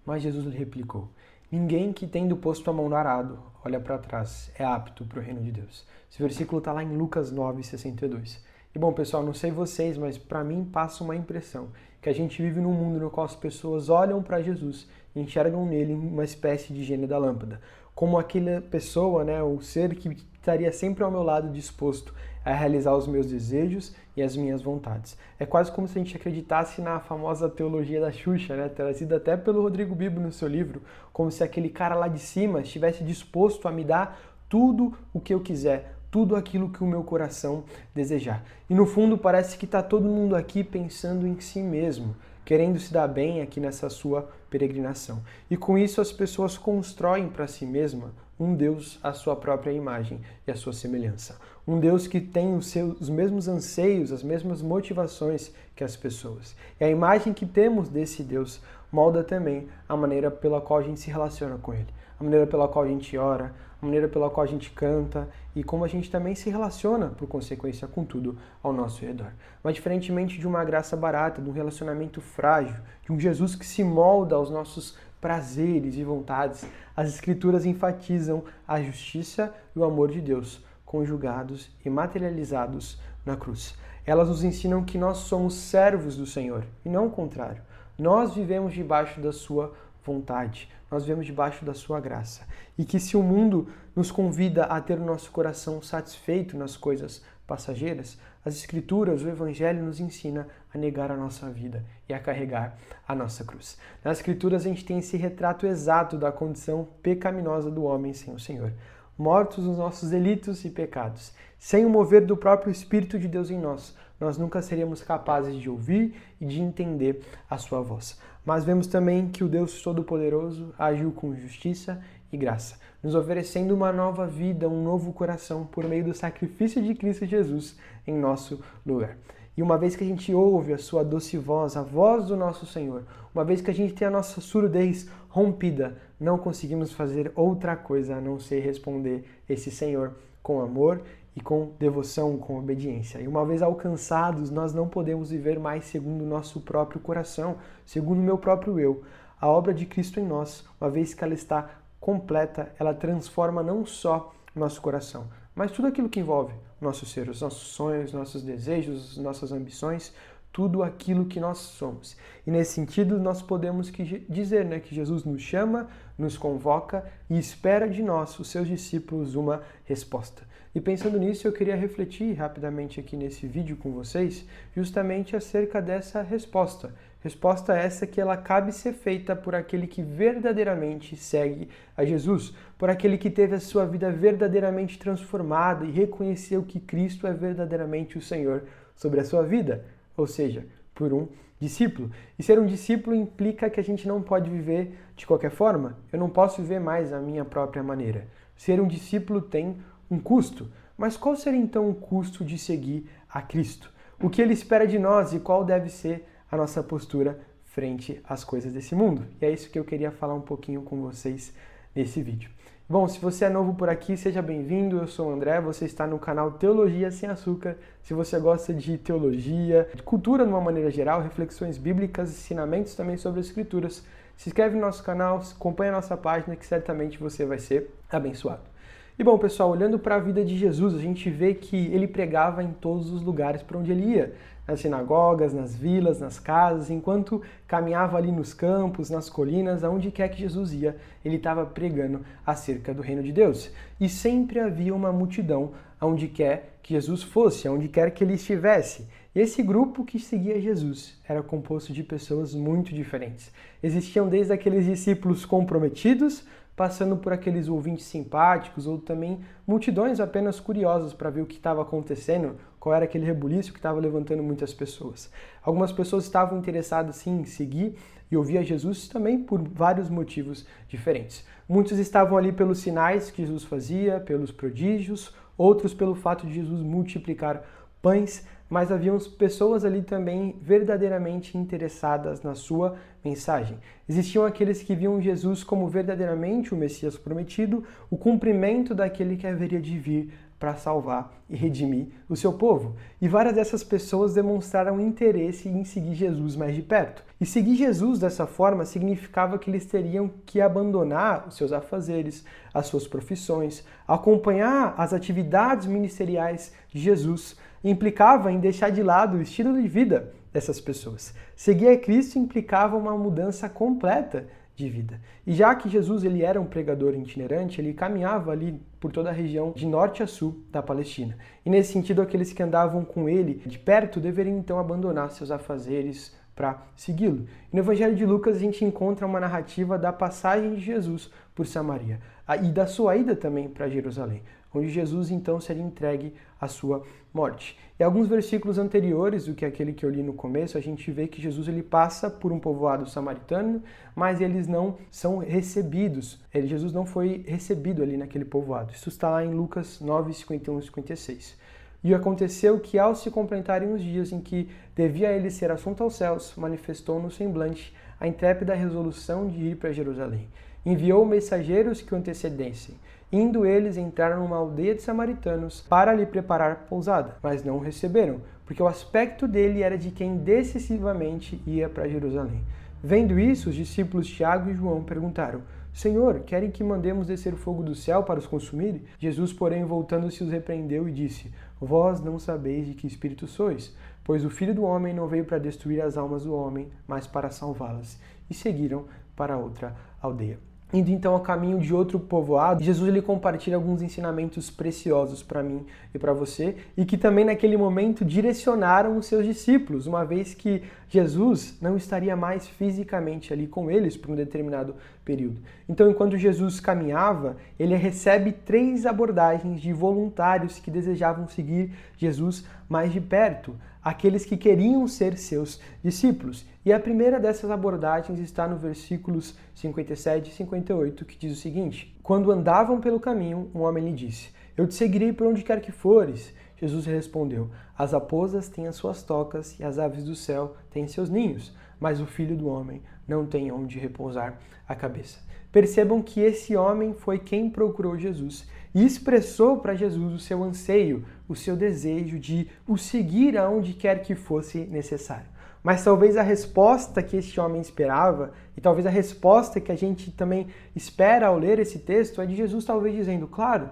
Mas Jesus lhe replicou: ninguém que, tendo posto a mão no arado, olha para trás, é apto para o reino de Deus. Esse versículo está lá em Lucas 9:62. E bom, pessoal, não sei vocês, mas para mim passa uma impressão que a gente vive num mundo no qual as pessoas olham para Jesus e enxergam nele uma espécie de gênio da lâmpada, como aquela pessoa, né, o ser que estaria sempre ao meu lado disposto a realizar os meus desejos e as minhas vontades. É quase como se a gente acreditasse na famosa teologia da Xuxa, né, trazida até pelo Rodrigo Bibo no seu livro, como se aquele cara lá de cima estivesse disposto a me dar tudo o que eu quiser, tudo aquilo que o meu coração desejar. E no fundo parece que está todo mundo aqui pensando em si mesmo, querendo se dar bem aqui nessa sua peregrinação. E com isso as pessoas constroem para si mesma um Deus à sua própria imagem e à sua semelhança. Um Deus que tem os mesmos anseios, as mesmas motivações que as pessoas. E a imagem que temos desse Deus molda também a maneira pela qual a gente se relaciona com Ele, a maneira pela qual a gente ora, a maneira pela qual a gente canta e como a gente também se relaciona, por consequência, com tudo ao nosso redor. Mas diferentemente de uma graça barata, de um relacionamento frágil, de um Jesus que se molda aos nossos prazeres e vontades, as Escrituras enfatizam a justiça e o amor de Deus, conjugados e materializados na cruz. Elas nos ensinam que nós somos servos do Senhor e não o contrário. Nós vivemos debaixo da sua vontade, nós vivemos debaixo da sua graça. E que se o mundo nos convida a ter o nosso coração satisfeito nas coisas passageiras, as Escrituras, o Evangelho nos ensina a negar a nossa vida e a carregar a nossa cruz. Nas Escrituras a gente tem esse retrato exato da condição pecaminosa do homem sem o Senhor. Mortos nos nossos delitos e pecados, sem o mover do próprio Espírito de Deus em nós, nós nunca seríamos capazes de ouvir e de entender a sua voz. Mas vemos também que o Deus Todo-Poderoso agiu com justiça e graça, nos oferecendo uma nova vida, um novo coração por meio do sacrifício de Cristo Jesus em nosso lugar. E uma vez que a gente ouve a sua doce voz, a voz do nosso Senhor, uma vez que a gente tem a nossa surdez rompida, não conseguimos fazer outra coisa a não ser responder esse Senhor com amor e com devoção, com obediência. E uma vez alcançados, nós não podemos viver mais segundo o nosso próprio coração, segundo o meu próprio eu. A obra de Cristo em nós, uma vez que ela está completa, ela transforma não só o nosso coração, mas tudo aquilo que envolve o nosso ser, os nossos sonhos, nossos desejos, nossas ambições, tudo aquilo que nós somos. E nesse sentido, nós podemos dizer, né, que Jesus nos chama, nos convoca e espera de nós, os seus discípulos, uma resposta. E pensando nisso, eu queria refletir rapidamente aqui nesse vídeo com vocês, justamente acerca dessa resposta. Resposta essa que ela cabe ser feita por aquele que verdadeiramente segue a Jesus, por aquele que teve a sua vida verdadeiramente transformada e reconheceu que Cristo é verdadeiramente o Senhor sobre a sua vida, ou seja, por um discípulo. E ser um discípulo implica que a gente não pode viver de qualquer forma. Eu não posso viver mais a minha própria maneira. Ser um discípulo tem um custo. Mas qual seria então o custo de seguir a Cristo? O que ele espera de nós e qual deve ser a nossa postura frente às coisas desse mundo? E é isso que eu queria falar um pouquinho com vocês nesse vídeo. Bom, se você é novo por aqui, seja bem-vindo. Eu sou o André, você está no canal Teologia Sem Açúcar. Se você gosta de teologia, de cultura de uma maneira geral, reflexões bíblicas, ensinamentos também sobre as Escrituras, se inscreve no nosso canal, acompanha a nossa página que certamente você vai ser abençoado. E bom, pessoal, olhando para a vida de Jesus, a gente vê que ele pregava em todos os lugares para onde ele ia. Nas sinagogas, nas vilas, nas casas, enquanto caminhava ali nos campos, nas colinas, aonde quer que Jesus ia, ele estava pregando acerca do reino de Deus. E sempre havia uma multidão aonde quer que Jesus fosse, aonde quer que ele estivesse. E esse grupo que seguia Jesus era composto de pessoas muito diferentes. Existiam desde aqueles discípulos comprometidos, passando por aqueles ouvintes simpáticos ou também multidões apenas curiosas para ver o que estava acontecendo, qual era aquele rebuliço que estava levantando muitas pessoas. Algumas pessoas estavam interessadas sim em seguir e ouvir a Jesus também por vários motivos diferentes. Muitos estavam ali pelos sinais que Jesus fazia, pelos prodígios, outros pelo fato de Jesus multiplicar pães, mas haviam pessoas ali também verdadeiramente interessadas na sua mensagem. Existiam aqueles que viam Jesus como verdadeiramente o Messias prometido, o cumprimento daquele que haveria de vir para salvar e redimir o seu povo. E várias dessas pessoas demonstraram interesse em seguir Jesus mais de perto. E seguir Jesus dessa forma significava que eles teriam que abandonar os seus afazeres, as suas profissões, acompanhar as atividades ministeriais de Jesus. Implicava em deixar de lado o estilo de vida dessas pessoas. Seguir a Cristo implicava uma mudança completa de vida. E já que Jesus ele era um pregador itinerante, ele caminhava ali por toda a região de norte a sul da Palestina. E nesse sentido, aqueles que andavam com ele de perto deveriam então abandonar seus afazeres para segui-lo. No Evangelho de Lucas a gente encontra uma narrativa da passagem de Jesus por Samaria e da sua ida também para Jerusalém, onde Jesus então seria entregue à sua morte. E alguns versículos anteriores do que aquele que eu li no começo, a gente vê que Jesus ele passa por um povoado samaritano, mas eles não são recebidos. Jesus não foi recebido ali naquele povoado. Isso está lá em Lucas 9, 51 e 56. E aconteceu que, ao se completarem os dias em que devia ele ser assunto aos céus, manifestou no semblante a intrépida resolução de ir para Jerusalém. Enviou mensageiros que o antecedessem. Indo eles, entraram numa aldeia de samaritanos para lhe preparar pousada, mas não o receberam, porque o aspecto dele era de quem decisivamente ia para Jerusalém. Vendo isso, os discípulos Tiago e João perguntaram: Senhor, querem que mandemos descer fogo do céu para os consumir? Jesus, porém, voltando-se, os repreendeu e disse: Vós não sabeis de que espírito sois, pois o Filho do Homem não veio para destruir as almas do homem, mas para salvá-las. E seguiram para outra aldeia. Indo então ao caminho de outro povoado, Jesus ele compartilha alguns ensinamentos preciosos para mim e para você, e que também naquele momento direcionaram os seus discípulos, uma vez que Jesus não estaria mais fisicamente ali com eles por um determinado período. Então, enquanto Jesus caminhava, ele recebe 3 abordagens de voluntários que desejavam seguir Jesus mais de perto, aqueles que queriam ser seus discípulos. E a primeira dessas abordagens está no versículos 57 e 58, que diz o seguinte: Quando andavam pelo caminho, um homem lhe disse: Eu te seguirei por onde quer que fores. Jesus respondeu: As raposas têm as suas tocas e as aves do céu têm seus ninhos, mas o Filho do Homem não tem onde repousar a cabeça. Percebam que esse homem foi quem procurou Jesus e expressou para Jesus o seu anseio, o seu desejo de o seguir aonde quer que fosse necessário. Mas talvez a resposta que este homem esperava, e talvez a resposta que a gente também espera ao ler esse texto, é de Jesus talvez dizendo: claro,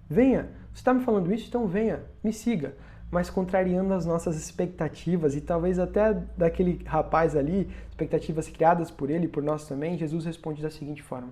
venha, você está me falando isso, então venha, me siga. Mas contrariando as nossas expectativas, e talvez até daquele rapaz ali, expectativas criadas por ele e por nós também, Jesus responde da seguinte forma: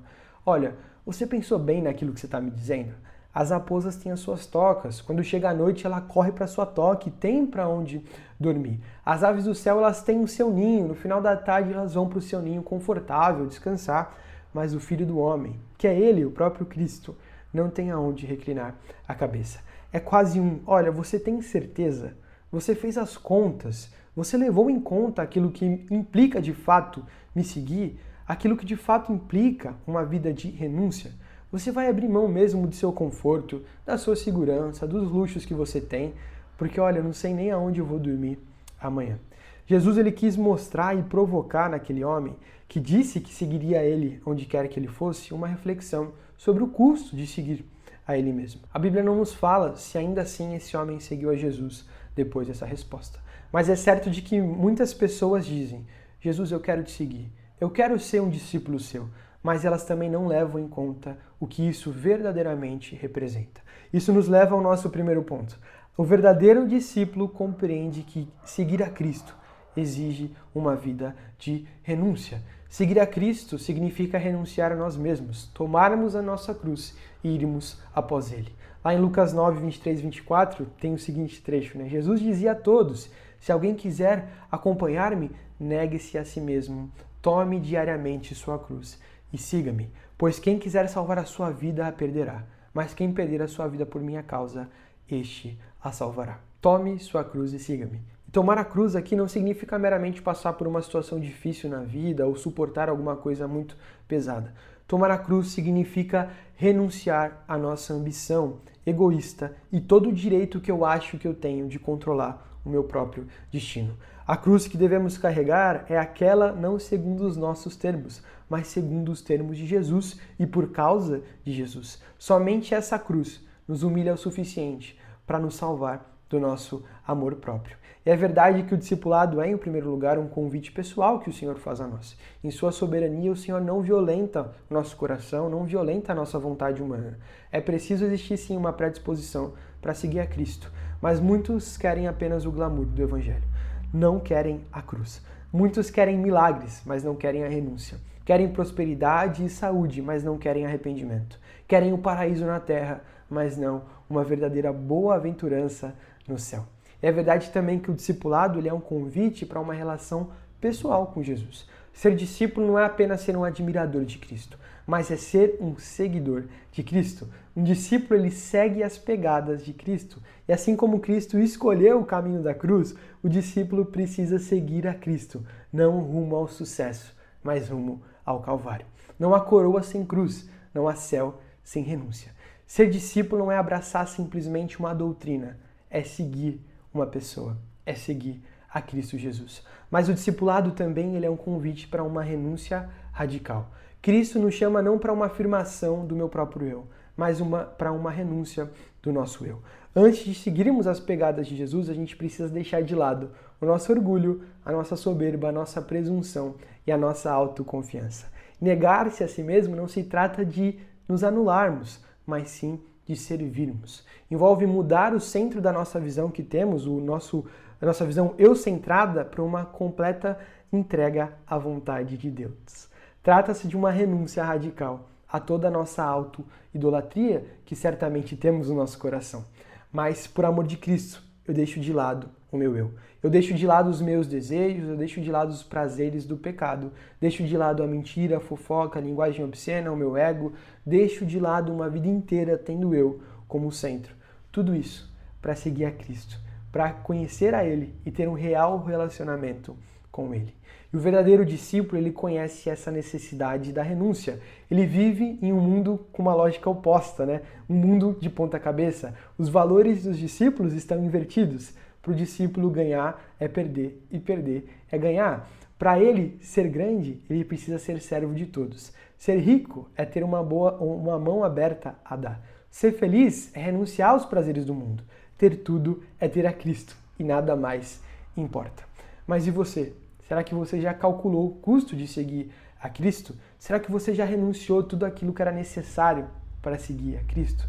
olha, você pensou bem naquilo que você está me dizendo? As raposas têm as suas tocas. Quando chega a noite, ela corre para sua toca e tem para onde dormir. As aves do céu, elas têm o seu ninho. No final da tarde, elas vão para o seu ninho confortável, descansar. Mas o Filho do Homem, que é ele, o próprio Cristo, não tem aonde reclinar a cabeça. É quase olha, você tem certeza? Você fez as contas? Você levou em conta aquilo que implica de fato me seguir? Aquilo que de fato implica uma vida de renúncia? Você vai abrir mão mesmo do seu conforto, da sua segurança, dos luxos que você tem, porque olha, eu não sei nem aonde eu vou dormir amanhã. Jesus ele quis mostrar e provocar naquele homem, que disse que seguiria ele onde quer que ele fosse, uma reflexão sobre o custo de seguir a ele mesmo. A Bíblia não nos fala se ainda assim esse homem seguiu a Jesus depois dessa resposta. Mas é certo de que muitas pessoas dizem: Jesus, eu quero te seguir, eu quero ser um discípulo seu. Mas elas também não levam em conta o que isso verdadeiramente representa. Isso nos leva ao nosso primeiro ponto. O verdadeiro discípulo compreende que seguir a Cristo exige uma vida de renúncia. Seguir a Cristo significa renunciar a nós mesmos, tomarmos a nossa cruz e irmos após Ele. Lá em Lucas 9, 23 e 24, tem o seguinte trecho, né? Jesus dizia a todos: se alguém quiser acompanhar-me, negue-se a si mesmo, tome diariamente sua cruz e siga-me, pois quem quiser salvar a sua vida a perderá, mas quem perder a sua vida por minha causa, este a salvará. Tome sua cruz e siga-me. Tomar a cruz aqui não significa meramente passar por uma situação difícil na vida ou suportar alguma coisa muito pesada. Tomar a cruz significa renunciar à nossa ambição egoísta e todo o direito que eu acho que eu tenho de controlar o meu próprio destino. A cruz que devemos carregar é aquela não segundo os nossos termos, mas segundo os termos de Jesus e por causa de Jesus. Somente essa cruz nos humilha o suficiente para nos salvar do nosso amor próprio. E é verdade que o discipulado é, em primeiro lugar, um convite pessoal que o Senhor faz a nós. Em sua soberania, o Senhor não violenta o nosso coração, não violenta a nossa vontade humana. É preciso existir, sim, uma predisposição para seguir a Cristo. Mas muitos querem apenas o glamour do Evangelho. Não querem a cruz. Muitos querem milagres, mas não querem a renúncia. Querem prosperidade e saúde, mas não querem arrependimento. Querem o paraíso na terra, mas não uma verdadeira boa-aventurança no céu. É verdade também que o discipulado ele é um convite para uma relação pessoal com Jesus. Ser discípulo não é apenas ser um admirador de Cristo, mas é ser um seguidor de Cristo. Um discípulo ele segue as pegadas de Cristo. E assim como Cristo escolheu o caminho da cruz, o discípulo precisa seguir a Cristo, não rumo ao sucesso, mas rumo ao Calvário. Não há coroa sem cruz, não há céu sem renúncia. Ser discípulo não é abraçar simplesmente uma doutrina, é seguir uma pessoa, é seguir a Cristo Jesus. Mas o discipulado também ele é um convite para uma renúncia radical. Cristo nos chama não para uma afirmação do meu próprio eu, mas para uma renúncia do nosso eu. Antes de seguirmos as pegadas de Jesus, a gente precisa deixar de lado o nosso orgulho, a nossa soberba, a nossa presunção e a nossa autoconfiança. Negar-se a si mesmo não se trata de nos anularmos, mas sim de servirmos. Envolve mudar o centro da nossa visão que temos, a nossa visão eu-centrada, para uma completa entrega à vontade de Deus. Trata-se de uma renúncia radical a toda a nossa auto-idolatria que certamente temos no nosso coração. Mas, por amor de Cristo, eu deixo de lado o meu eu. Eu deixo de lado os meus desejos, eu deixo de lado os prazeres do pecado, deixo de lado a mentira, a fofoca, a linguagem obscena, o meu ego, deixo de lado uma vida inteira tendo eu como centro. Tudo isso para seguir a Cristo, para conhecer a Ele e ter um real relacionamento com Ele. E o verdadeiro discípulo, ele conhece essa necessidade da renúncia. Ele vive em um mundo com uma lógica oposta, né? Um mundo de ponta cabeça. Os valores dos discípulos estão invertidos. Para o discípulo ganhar é perder e perder é ganhar. Para ele ser grande, ele precisa ser servo de todos. Ser rico é ter uma mão aberta a dar. Ser feliz é renunciar aos prazeres do mundo. Ter tudo é ter a Cristo e nada mais importa. Mas e você? Será que você já calculou o custo de seguir a Cristo? Será que você já renunciou tudo aquilo que era necessário para seguir a Cristo?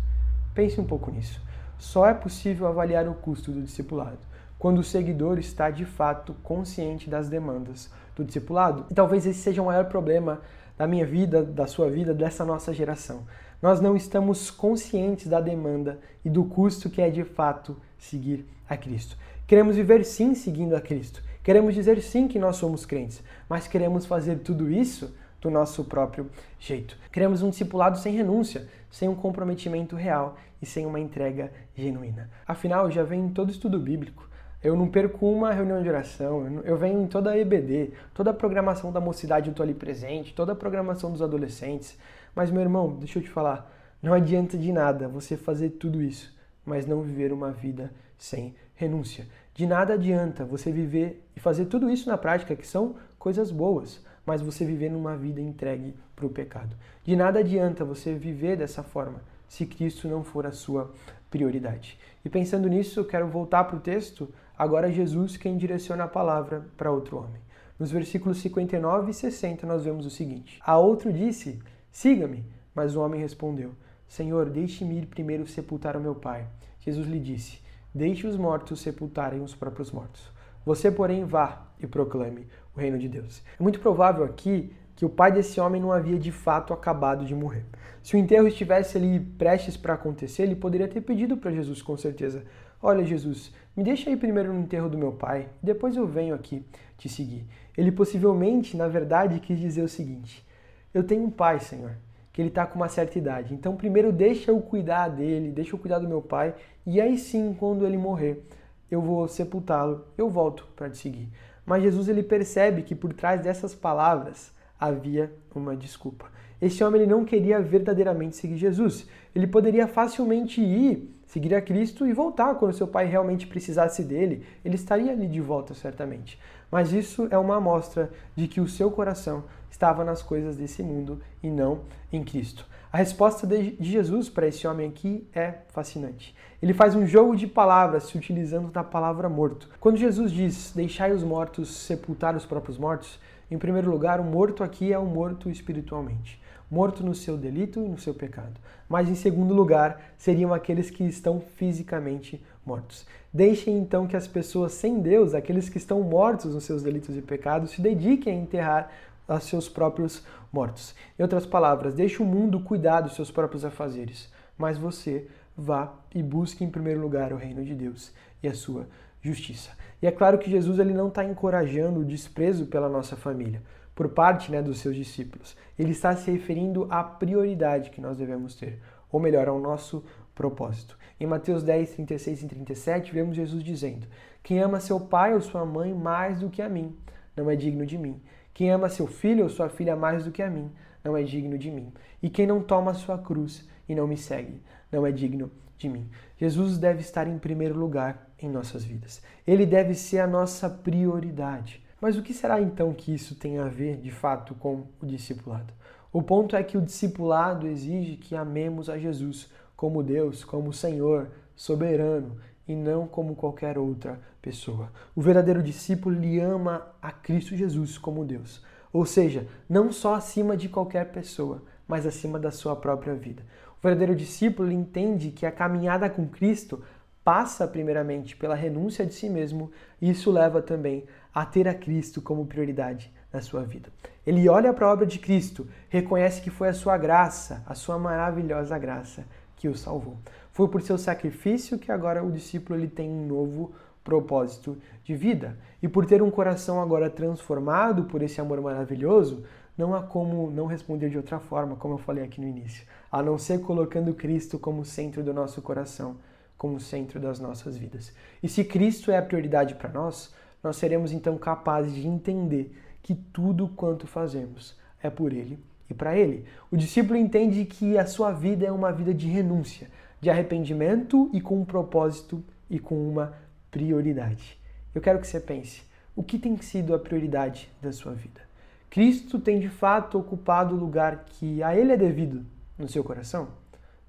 Pense um pouco nisso. Só é possível avaliar o custo do discipulado quando o seguidor está de fato consciente das demandas do discipulado. E talvez esse seja o maior problema da minha vida, da sua vida, dessa nossa geração. Nós não estamos conscientes da demanda e do custo que é de fato seguir a Cristo. Queremos viver sim seguindo a Cristo. Queremos dizer sim que nós somos crentes, mas queremos fazer tudo isso do nosso próprio jeito. Queremos um discipulado sem renúncia, sem um comprometimento real e sem uma entrega genuína. Afinal, já venho em todo estudo bíblico. Eu não perco uma reunião de oração, eu venho em toda a EBD, toda a programação da mocidade eu estou ali presente, toda a programação dos adolescentes. Mas, meu irmão, deixa eu te falar, não adianta de nada você fazer tudo isso, mas não viver uma vida sem renúncia. De nada adianta você viver e fazer tudo isso na prática, que são coisas boas, mas você viver numa vida entregue para o pecado. De nada adianta você viver dessa forma, se Cristo não for a sua prioridade. E pensando nisso, eu quero voltar para o texto, agora Jesus quem direciona a palavra para outro homem. Nos versículos 59 e 60 nós vemos o seguinte: A outro disse, siga-me, mas o homem respondeu, Senhor, deixe-me ir primeiro sepultar o meu pai. Jesus lhe disse, deixe os mortos sepultarem os próprios mortos. Você, porém, vá e proclame o reino de Deus. É muito provável aqui que o pai desse homem não havia de fato acabado de morrer. Se o enterro estivesse ali prestes para acontecer, ele poderia ter pedido para Jesus com certeza, olha Jesus, me deixa ir primeiro no enterro do meu pai, depois eu venho aqui te seguir. Ele possivelmente, na verdade, quis dizer o seguinte, eu tenho um pai, Senhor, que ele está com uma certa idade, então primeiro deixa eu cuidar dele, deixa eu cuidar do meu pai, e aí sim, quando ele morrer, eu vou sepultá-lo, eu volto para te seguir. Mas Jesus ele percebe que por trás dessas palavras havia uma desculpa. Esse homem ele não queria verdadeiramente seguir Jesus. Ele poderia facilmente ir, seguir a Cristo e voltar quando seu pai realmente precisasse dele. Ele estaria ali de volta, certamente. Mas isso é uma amostra de que o seu coração estava nas coisas desse mundo e não em Cristo. A resposta de Jesus para esse homem aqui é fascinante. Ele faz um jogo de palavras se utilizando da palavra morto. Quando Jesus diz, deixai os mortos sepultar os próprios mortos, em primeiro lugar, o morto aqui é o morto espiritualmente. Morto no seu delito e no seu pecado. Mas em segundo lugar, seriam aqueles que estão fisicamente mortos. Deixem então que as pessoas sem Deus, aqueles que estão mortos nos seus delitos e pecados, se dediquem a enterrar os seus próprios mortos. Em outras palavras, deixe o mundo cuidar dos seus próprios afazeres, mas você vá e busque em primeiro lugar o reino de Deus e a sua justiça. E é claro que Jesus ele não está encorajando o desprezo pela nossa família, por parte dos seus discípulos. Ele está se referindo à prioridade que nós devemos ter, ou melhor, ao nosso propósito. Em Mateus 10, 36 e 37, vemos Jesus dizendo: quem ama seu pai ou sua mãe mais do que a mim, não é digno de mim. Quem ama seu filho ou sua filha mais do que a mim, não é digno de mim. E quem não toma a sua cruz e não me segue, não é digno de mim. Jesus deve estar em primeiro lugar em nossas vidas. Ele deve ser a nossa prioridade. Mas o que será então que isso tem a ver, de fato, com o discipulado? O ponto é que o discipulado exige que amemos a Jesus como Deus, como Senhor, soberano, e não como qualquer outra pessoa. O verdadeiro discípulo lhe ama a Cristo Jesus como Deus. Ou seja, não só acima de qualquer pessoa, mas acima da sua própria vida. O verdadeiro discípulo entende que a caminhada com Cristo passa primeiramente pela renúncia de si mesmo, e isso leva também a ter a Cristo como prioridade na sua vida. Ele olha para a obra de Cristo, reconhece que foi a sua graça, a sua maravilhosa graça, que o salvou. Foi por seu sacrifício que agora o discípulo ele tem um novo propósito de vida. E por ter um coração agora transformado por esse amor maravilhoso, não há como não responder de outra forma, como eu falei aqui no início, a não ser colocando Cristo como centro do nosso coração, como centro das nossas vidas. E se Cristo é a prioridade para nós, nós seremos então capazes de entender que tudo quanto fazemos é por Ele e para Ele. O discípulo entende que a sua vida é uma vida de renúncia, de arrependimento e com um propósito e com uma prioridade. Eu quero que você pense, o que tem sido a prioridade da sua vida? Cristo tem de fato ocupado o lugar que a Ele é devido no seu coração?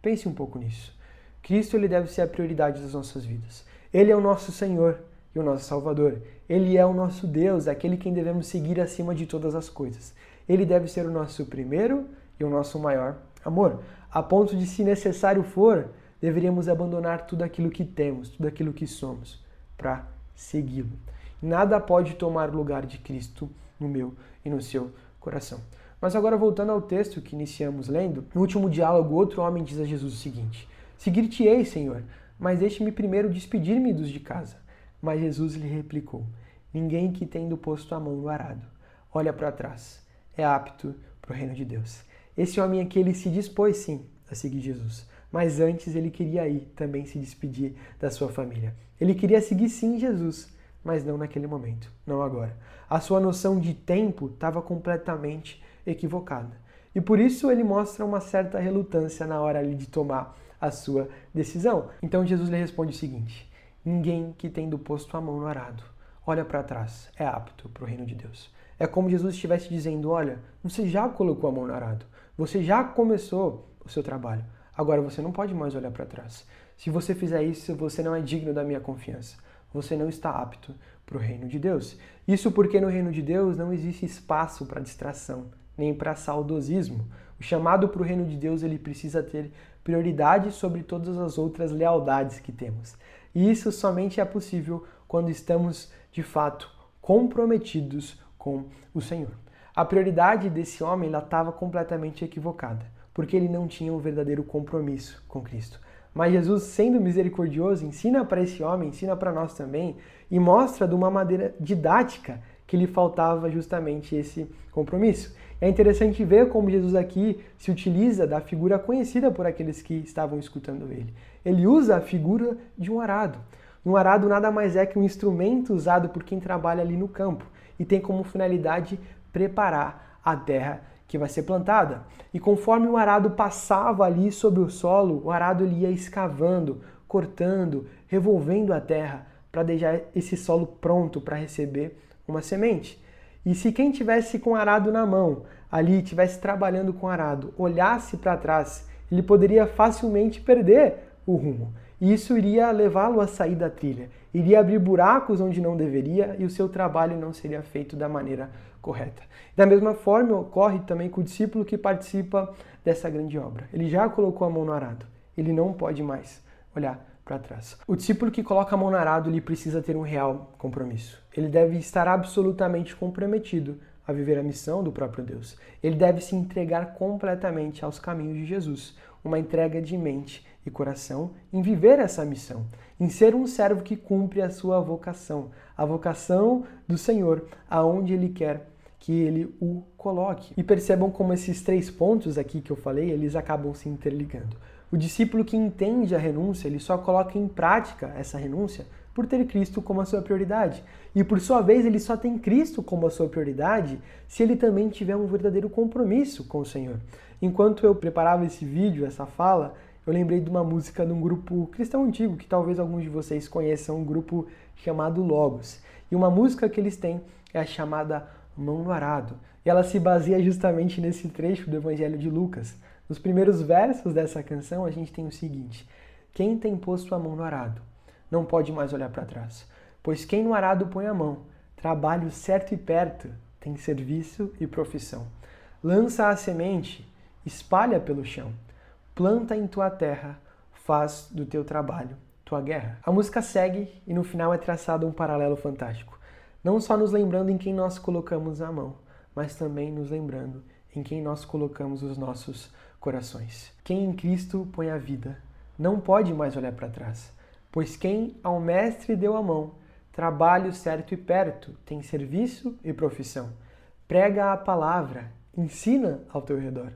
Pense um pouco nisso. Cristo ele deve ser a prioridade das nossas vidas. Ele é o nosso Senhor e o nosso Salvador. Ele é o nosso Deus, aquele quem devemos seguir acima de todas as coisas. Ele deve ser o nosso primeiro e o nosso maior amor, a ponto de, se necessário for, deveríamos abandonar tudo aquilo que temos, tudo aquilo que somos, para segui-lo. Nada pode tomar o lugar de Cristo no meu e no seu coração. Mas agora, voltando ao texto que iniciamos lendo, no último diálogo, outro homem diz a Jesus o seguinte: seguir-te-ei, Senhor, mas deixe-me primeiro despedir-me dos de casa. Mas Jesus lhe replicou: ninguém que tendo posto a mão no arado olha para trás é apto para o reino de Deus. Esse homem aqui, ele se dispôs sim a seguir Jesus, mas antes ele queria ir também se despedir da sua família. Ele queria seguir sim Jesus, mas não naquele momento, não agora. A sua noção de tempo estava completamente equivocada. E por isso ele mostra uma certa relutância na hora ali de tomar a sua decisão. Então Jesus lhe responde o seguinte: ninguém que tendo posto a mão no arado olha para trás é apto para o reino de Deus. É como Jesus estivesse dizendo: olha, você já colocou a mão no arado, você já começou o seu trabalho, agora você não pode mais olhar para trás. Se você fizer isso, você não é digno da minha confiança. Você não está apto para o reino de Deus. Isso porque no reino de Deus não existe espaço para distração, nem para saudosismo. O chamado para o reino de Deus ele precisa ter prioridade sobre todas as outras lealdades que temos. E isso somente é possível quando estamos, de fato, comprometidos com o Senhor. A prioridade desse homem estava completamente equivocada, porque ele não tinha um verdadeiro compromisso com Cristo. Mas Jesus, sendo misericordioso, ensina para esse homem, ensina para nós também, e mostra de uma maneira didática que lhe faltava justamente esse compromisso. É interessante ver como Jesus aqui se utiliza da figura conhecida por aqueles que estavam escutando ele. Ele usa a figura de um arado. E um arado nada mais é que um instrumento usado por quem trabalha ali no campo e tem como finalidade preparar a terra que vai ser plantada. E conforme o arado passava ali sobre o solo, o arado ele ia escavando, cortando, revolvendo a terra para deixar esse solo pronto para receber uma semente. E se quem tivesse com o arado na mão, ali estivesse trabalhando com o arado, olhasse para trás, ele poderia facilmente perder o rumo. E isso iria levá-lo a sair da trilha, iria abrir buracos onde não deveria e o seu trabalho não seria feito da maneira correta. Da mesma forma, ocorre também com o discípulo que participa dessa grande obra. Ele já colocou a mão no arado, ele não pode mais olhar para trás. O discípulo que coloca a mão no arado, ele precisa ter um real compromisso. Ele deve estar absolutamente comprometido a viver a missão do próprio Deus. Ele deve se entregar completamente aos caminhos de Jesus, uma entrega de mente e coração em viver essa missão, em ser um servo que cumpre a sua vocação, a vocação do Senhor, aonde Ele quer que Ele o coloque. E percebam como esses 3 pontos aqui que eu falei, eles acabam se interligando. O discípulo que entende a renúncia, ele só coloca em prática essa renúncia por ter Cristo como a sua prioridade. E por sua vez, ele só tem Cristo como a sua prioridade se ele também tiver um verdadeiro compromisso com o Senhor. Enquanto eu preparava esse vídeo, essa fala, eu lembrei de uma música de um grupo cristão antigo, que talvez alguns de vocês conheçam, um grupo chamado Logos. E uma música que eles têm é a chamada Mão no Arado. E ela se baseia justamente nesse trecho do Evangelho de Lucas. Nos primeiros versos dessa canção, a gente tem o seguinte: quem tem posto a mão no arado não pode mais olhar para trás, pois quem no arado põe a mão, trabalho certo e perto, tem serviço e profissão. Lança a semente, espalha pelo chão, planta em tua terra, faz do teu trabalho tua guerra. A música segue e no final é traçado um paralelo fantástico, não só nos lembrando em quem nós colocamos a mão, mas também nos lembrando em quem nós colocamos os nossos corações. Quem em Cristo põe a vida não pode mais olhar para trás, pois quem ao mestre deu a mão, trabalho certo e perto, tem serviço e profissão. Prega a palavra, ensina ao teu redor,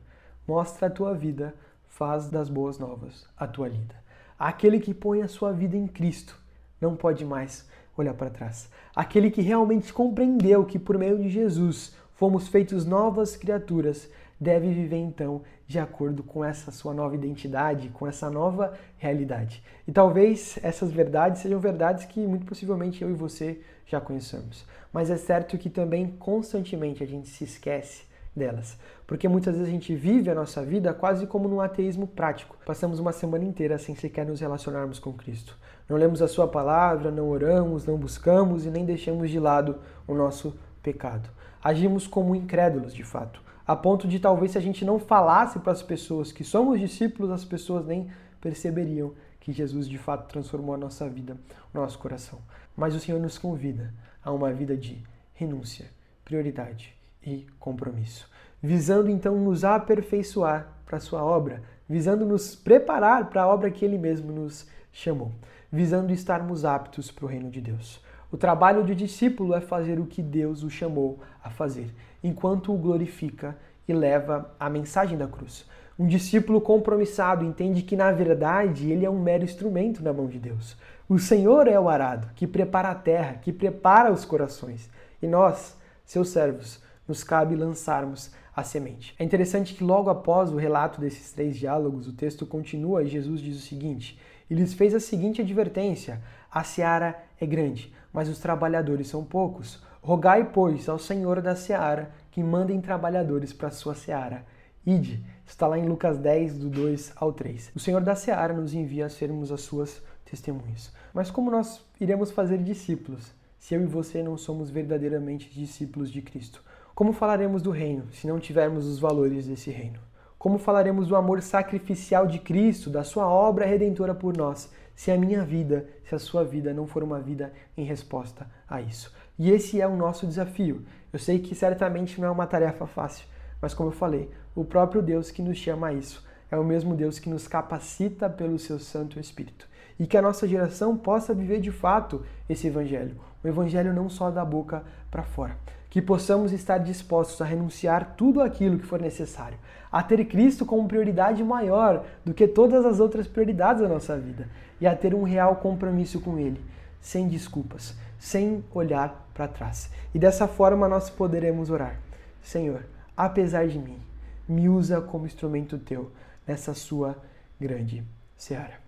mostra a tua vida, faz das boas novas a tua lida. Aquele que põe a sua vida em Cristo não pode mais olhar para trás. Aquele que realmente compreendeu que por meio de Jesus fomos feitos novas criaturas, deve viver então de acordo com essa sua nova identidade, com essa nova realidade. E talvez essas verdades sejam verdades que muito possivelmente eu e você já conheçamos. Mas é certo que também constantemente a gente se esquece delas, porque muitas vezes a gente vive a nossa vida quase como num ateísmo prático. Passamos uma semana inteira sem sequer nos relacionarmos com Cristo. Não lemos a sua palavra, não oramos, não buscamos e nem deixamos de lado o nosso pecado. Agimos como incrédulos, de fato, a ponto de talvez se a gente não falasse para as pessoas que somos discípulos, as pessoas nem perceberiam que Jesus de fato transformou a nossa vida, o nosso coração. Mas o Senhor nos convida a uma vida de renúncia, prioridade e compromisso, visando então nos aperfeiçoar para a sua obra, visando nos preparar para a obra que Ele mesmo nos chamou, visando estarmos aptos para o reino de Deus. O trabalho de discípulo é fazer o que Deus o chamou a fazer, enquanto o glorifica e leva a mensagem da cruz. Um discípulo compromissado entende que, na verdade, ele é um mero instrumento na mão de Deus. O Senhor é o arado, que prepara a terra, que prepara os corações. E nós, seus servos, nos cabe lançarmos a semente. É interessante que logo após o relato desses 3 diálogos, o texto continua e Jesus diz o seguinte: e lhes fez a seguinte advertência: a seara é grande, mas os trabalhadores são poucos. Rogai, pois, ao Senhor da seara que mandem trabalhadores para a sua seara. Ide, está lá em Lucas 10, do 2 ao 3. O Senhor da seara nos envia a sermos as suas testemunhas. Mas como nós iremos fazer discípulos se eu e você não somos verdadeiramente discípulos de Cristo? Como falaremos do reino se não tivermos os valores desse reino? Como falaremos do amor sacrificial de Cristo, da sua obra redentora por nós, se a minha vida, se a sua vida não for uma vida em resposta a isso? E esse é o nosso desafio. Eu sei que certamente não é uma tarefa fácil, mas como eu falei, o próprio Deus que nos chama a isso é o mesmo Deus que nos capacita pelo seu Santo Espírito. E que a nossa geração possa viver de fato esse evangelho. O evangelho não só da boca para fora. Que possamos estar dispostos a renunciar tudo aquilo que for necessário, a ter Cristo como prioridade maior do que todas as outras prioridades da nossa vida e a ter um real compromisso com Ele, sem desculpas, sem olhar para trás. E dessa forma nós poderemos orar: Senhor, apesar de mim, me usa como instrumento teu nessa sua grande seara.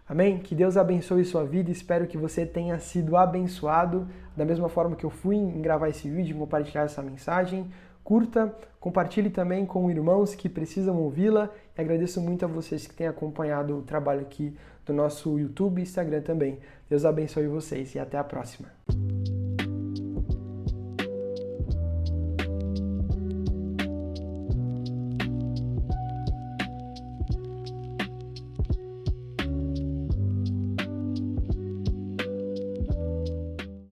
Amém? Que Deus abençoe sua vida, espero que você tenha sido abençoado da mesma forma que eu fui em gravar esse vídeo, em compartilhar essa mensagem. Curta, compartilhe também com irmãos que precisam ouvi-la e agradeço muito a vocês que têm acompanhado o trabalho aqui do nosso YouTube e Instagram também. Deus abençoe vocês e até a próxima.